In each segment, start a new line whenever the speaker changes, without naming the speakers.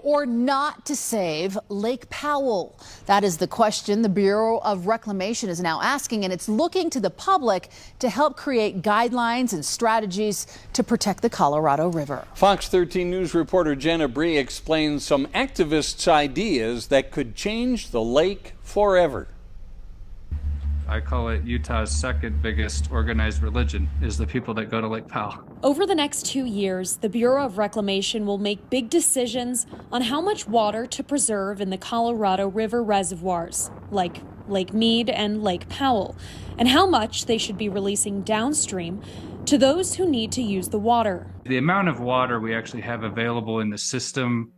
or not to save Lake Powell? That is the question the Bureau of Reclamation is now asking, and it's looking to the public to help create guidelines and strategies to protect the Colorado River.
Fox 13 News reporter Jenna Bree explains some activists' ideas that could change the lake forever.
I call it Utah's second biggest organized religion, is the people that go to Lake Powell.
Over the next 2 years, the Bureau of Reclamation will make big decisions on how much water to preserve in the Colorado River reservoirs, like Lake Mead and Lake Powell, and how much they should be releasing downstream to those who need to use the water.
The amount of water we actually have available in the system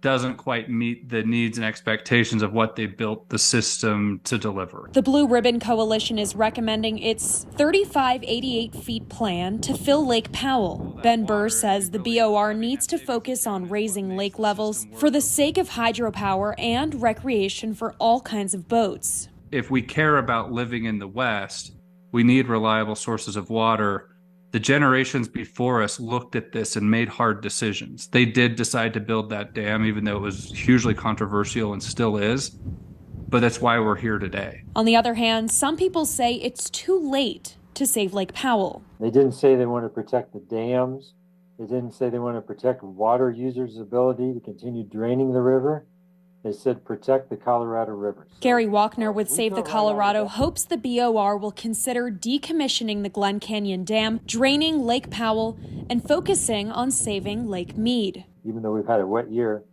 doesn't quite meet the needs and expectations of what they built the system to deliver.
The BlueRibbon Coalition is recommending its 3588 feet plan to fill Lake Powell. Ben Burr says the BOR needs to focus on raising lake levels for the sake of hydropower and recreation for all kinds of boats.
If we care about living in the West, we need reliable sources of water. The generations before us looked at this and made hard decisions. They did decide to build that dam, even though it was hugely controversial and still is. But that's why we're here today.
On the other hand, some people say it's too late to save Lake Powell.
They didn't say they want to protect the dams. They didn't say they want to protect water users' ability to continue draining the river. They said protect the Colorado River.
Gary Walkner with Save the Colorado hopes the BOR will consider decommissioning the Glen Canyon Dam, draining Lake Powell, and focusing on saving Lake Mead.
Even though we've had a wet year,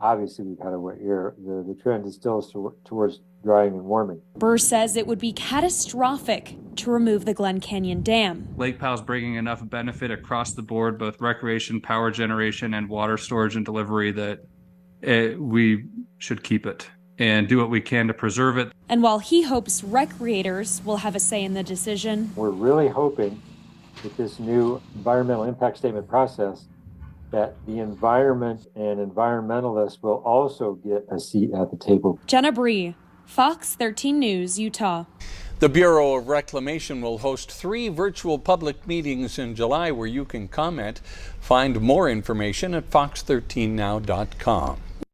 obviously we've had a wet year, the trend is still towards drying and warming.
Burr says it would be catastrophic to remove the Glen Canyon Dam.
Lake Powell's bringing enough benefit across the board, both recreation, power generation, and water storage and delivery, that we should keep it and do what we can to preserve it.
And while he hopes recreators will have a say in the decision,
we're really hoping with this new environmental impact statement process that the environment and environmentalists will also get a seat at the table.
Jenna Bree, Fox 13 News, Utah.
The Bureau of Reclamation will host 3 virtual public meetings in July where you can comment. Find more information at fox13now.com.